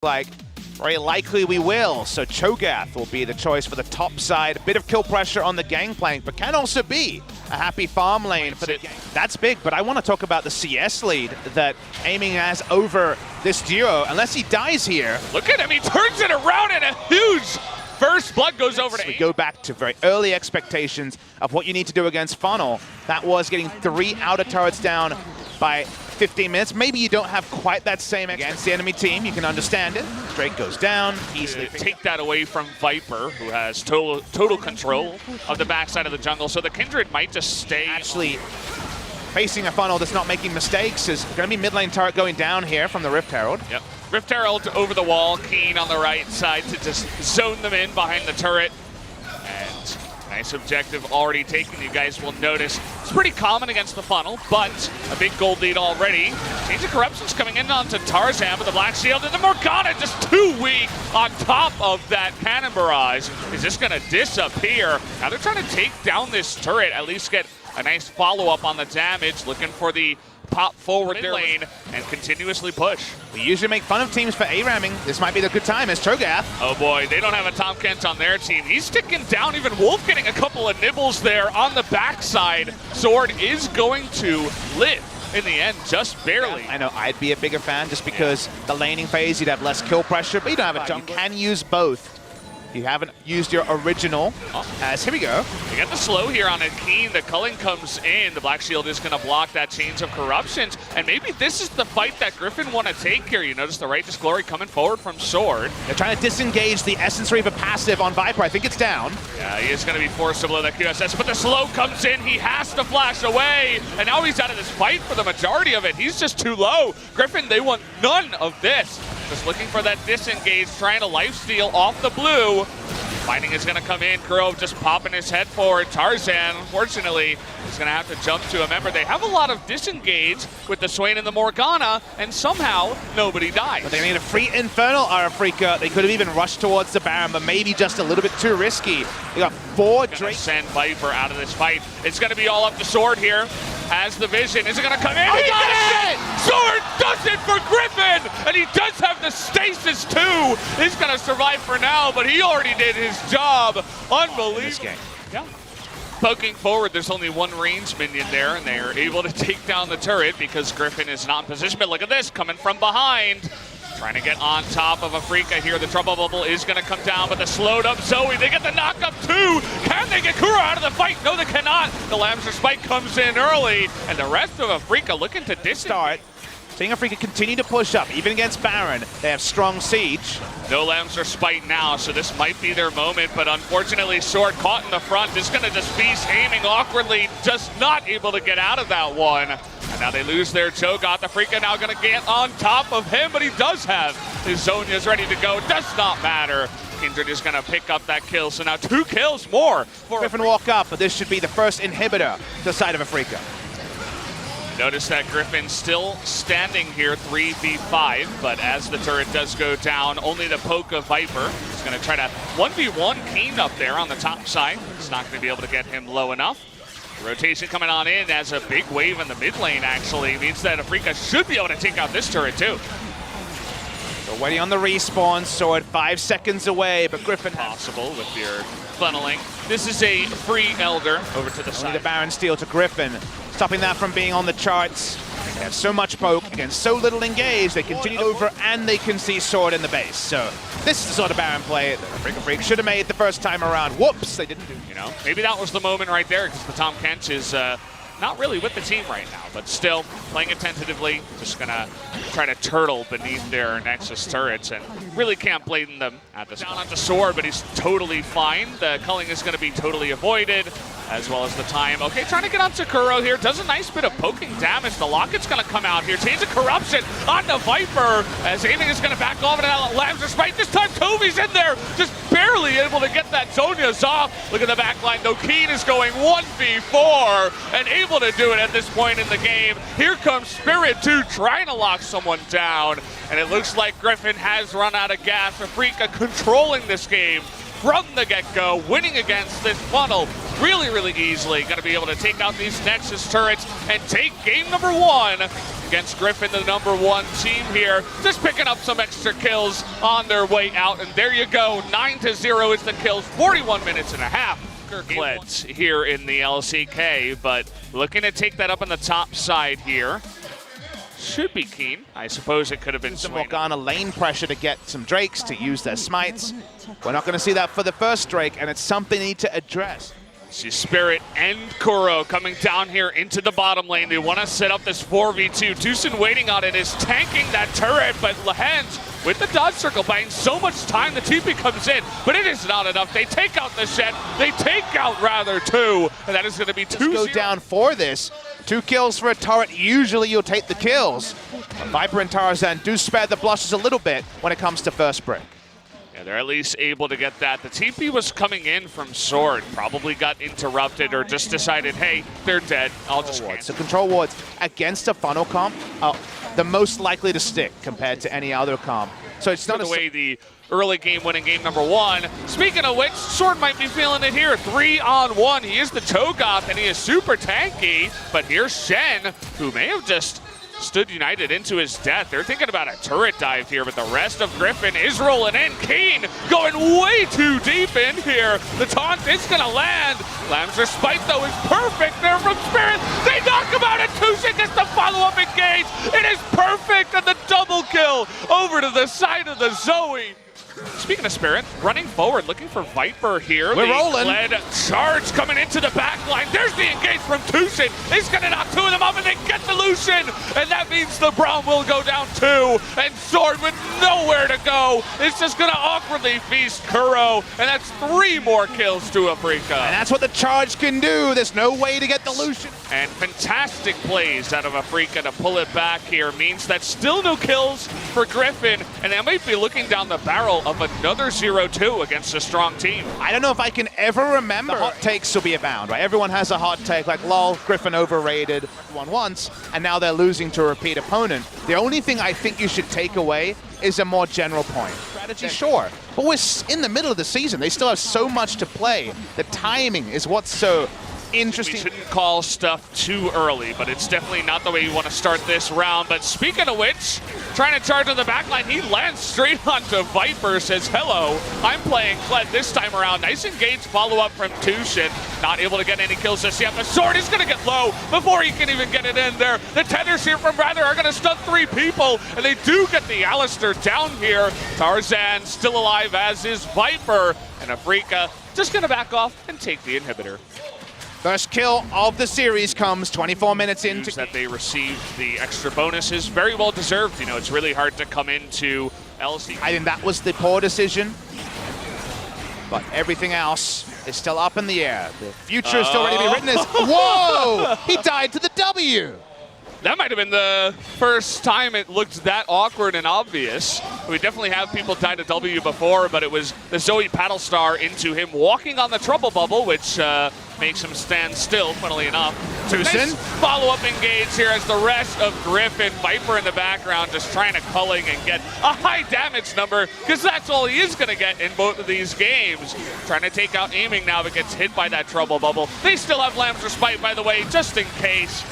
like very likely we will. So Cho'Gath will be the choice for the top side. A bit of kill pressure on the gangplank, but can also be a happy farm lane for the game. That's big, but I want to talk about the CS lead that Aiming has over this duo. Unless he dies here. Look at him, he turns it around and a huge first blood goes over to We go back to very early expectations of what you need to do against Funnel. That was getting 3 outer turrets down by 15 minutes. Maybe you don't have quite that same against the enemy team. You can understand it. Drake goes down easily. Take that away from Viper, who has total control of the backside of the jungle. So the Kindred might just stay. Actually, facing a Funnel that's not making mistakes is going to be mid lane turret going down here from the Rift Herald. Yep. Rift Herald over the wall, Keen on the right side to just zone them in behind the turret. And nice objective already taken. You guys will notice it's pretty common against the Funnel, but a big gold lead already. Change of Corruption's coming in onto Tarzan with the Black Shield, and the Morgana just too weak on top of that Cannon Barrage. Is this going to disappear? Now they're trying to take down this turret, at least get a nice follow-up on the damage, looking for the pop forward their lane and continuously push. We usually make fun of teams for A-ramming. This might be the good time as Cho'Gath. Oh boy, they don't have a Tom Kent on their team. He's sticking down, even Wolf getting a couple of nibbles there on the backside. Sword is going to live in the end, just barely. I know I'd be a bigger fan just because the laning phase, you'd have less kill pressure, but you don't have a jungle. You can use both. You haven't used your original. As here we go. You get the slow here on a Keen. The culling comes in. The Black Shield is going to block that Change of Corruptions. And maybe this is the fight that Griffin want to take here. You notice the Righteous Glory coming forward from Sword. They're trying to disengage the Essence Reaver passive on Viper. I think it's down. Yeah, he is going to be forced to blow that QSS. But the slow comes in. He has to flash away. And now he's out of this fight for the majority of it. He's just too low. Griffin, they want none of this. Just looking for that disengage, trying to lifesteal off the blue. Fighting is going to come in. Grove just popping his head forward. Tarzan, unfortunately, is going to have to jump to. Remember, they have a lot of disengage with the Swain and the Morgana, and somehow nobody dies. But they need a free Infernal Afrika. They could have even rushed towards the Baron, but maybe just a little bit too risky. They got 4 Drake. Send Viper out of this fight. It's going to be all up to Sword here. Has the vision. Is it going to come in? Oh, he got it! Sword does it for Griffin! And he does have the stasis too. He's going to survive for now, but he already did his job. Unbelievable. This game. Yeah. Poking forward, there's only one range minion there, and they're able to take down the turret because Griffin is not in position. But look at this, coming from behind. Trying to get on top of Afrika here. The trouble bubble is going to come down, but the slowed up Zoe, they get the knock up too. Can they get Kuro out of the fight? No, they cannot. The Lambster Spike comes in early, and the rest of Afrika looking to disstart. Seeing Afrika continue to push up, even against Baron. They have strong siege. No Lambster Spike now, so this might be their moment, but unfortunately Sword caught in the front is going to just feast, aiming awkwardly, just not able to get out of that one. And now they lose their Cho'Gath. Afrika now going to get on top of him, but he does have his Zonia's ready to go. Does not matter. Kindred is going to pick up that kill, so now 2 kills more. Griffin walk up, but this should be the first inhibitor to the side of Afrika. Notice that Griffin's still standing here 3v5, but as the turret does go down, only the poke of Viper is going to try to 1v1 Keen up there on the top side. It's not going to be able to get him low enough. The rotation coming on in as a big wave in the mid lane actually means that Afrika should be able to take out this turret too. So waiting on the respawn, Sword 5 seconds away, but Griffin possible with your funneling. This is a free Elder over to the side. Only the Baron steal to Griffin, stopping that from being on the charts. They have so much poke against so little engage, they continue over and they can see Sword in the base. So this is the sort of Baron play that Afrika Freak should have made the first time around. Whoops, they didn't do. You know, maybe that was the moment right there because the Tom Kent is not really with the team right now, but still playing it tentatively. Just gonna try to turtle beneath their Nexus turrets and really can't blame them at this point. Down onto Sword, but he's totally fine. The culling is gonna be totally avoided, as well as the time. Okay, trying to get on Kuro here. Does a nice bit of poking damage. The Locket's gonna come out here. Change of Corruption on the Viper, as Aiming is gonna back off and out Lambster Spike. This time Toby's in there, just barely able to get that Zonia's off. Look at the back line though. Keen is going 1v4 and able to do it at this point in the game. Here comes Spirit 2 trying to lock someone down, and it looks like Griffin has run out of gas. Afrika controlling this game from the get-go, winning against this Funnel really, really easily. Going to be able to take out these Nexus turrets and take game number 1 against Griffin, the #1 team here. Just picking up some extra kills on their way out. And there you go, 9-0 is the kills, 41 minutes and a half. Kirkland here in the LCK, but looking to take that up on the top side here. Should be keen. I suppose it could have been some Morgana lane pressure to get some Drakes to use their smites. We're not going to see that for the first Drake, and it's something they need to address. See Spirit and Kuro coming down here into the bottom lane. They want to set up this 4v2. Tucson waiting on it, is tanking that turret, but Lahans with the dodge circle buying so much time. The TP comes in, but it is not enough. They take out the Shen. They take out rather two, and that is going to be 2-0. Go down for this. 2 kills for a turret. Usually you'll take the kills. But Viper and Tarzan do spare the blushes a little bit when it comes to first break. Yeah, they're at least able to get that. The TP was coming in from Sword, probably got interrupted or just decided, hey, they're dead. I'll just cancel. So control wards against a funnel comp are the most likely to stick compared to any other comp. So it's not the way the early game winning game #1. Speaking of which, Sword might be feeling it here. 3-on-1. He is the Cho'Gath and he is super tanky. But here's Shen, who may have just stood united into his death. They're thinking about a turret dive here, but the rest of Griffin is rolling in. Keen going way too deep in here. The taunt is going to land. Lamb's Respite, though, is perfect there from Spirit. They knock him out, and Tucson gets the follow-up engage. It is perfect, and the double kill over to the side of the Zoe. Speaking of Spirit, running forward, looking for Viper here. We're rolling. Led charge coming into the back line. There's the engage from Tucson. He's going to knock 2 of them up, and they get the Lucian. And that means the Braum will go down 2. And Sword with nowhere to go is just going to awkwardly feast Kuro. And that's 3 more kills to Afrika. And that's what the charge can do. There's no way to get the Lucian. And fantastic plays out of Afrika to pull it back here means that still no kills for Griffin. And they might be looking down the barrel of another 0-2 against a strong team. I don't know if I can ever remember. The hot takes will be abound, right? Everyone has a hot take like, lol, Griffin overrated one once, and now they're losing to a repeat opponent. The only thing I think you should take away is a more general point. Strategy, sure, but we're in the middle of the season. They still have so much to play. The timing is what's so interesting. We shouldn't call stuff too early, but it's definitely not the way you want to start this round. But speaking of which, trying to charge on the backline, he lands straight onto Viper, says, hello, I'm playing Kled this time around. Nice engage follow-up from Tucson. Not able to get any kills just yet. The Sword is going to get low before he can even get it in there. The tethers here from Rather are going to stun 3 people, and they do get the Alistair down here. Tarzan still alive, as is Viper, and Afrika just going to back off and take the inhibitor. First kill of the series comes 24 minutes into that they received the extra bonuses. Very well deserved. You know, it's really hard to come into LCK. I think that was the poor decision. But everything else is still up in the air. The future is still ready to be written as, whoa! He died to the W! That might have been the first time it looked that awkward and obvious. We definitely have people die to W before, but it was the Zoe paddle star into him walking on the trouble bubble, which makes him stand still, funnily enough. Tucson. Nice follow-up engage here as the rest of Griffin, Viper in the background, just trying to culling and get a high damage number, because that's all he is going to get in both of these games. Trying to take out aiming now, but gets hit by that trouble bubble. They still have Lamb's Respite, by the way, just in case.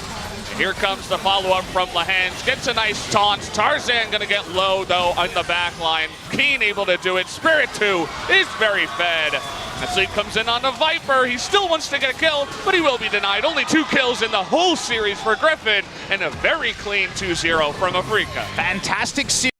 Here comes the follow-up from Lahans. Gets a nice taunt. Tarzan going to get low, though, on the back line. Keen able to do it. Spirit 2 is very fed. That sleep comes in on the Viper. He still wants to get a kill, but he will be denied. Only 2 kills in the whole series for Griffin, and a very clean 2-0 from Afrika. Fantastic series.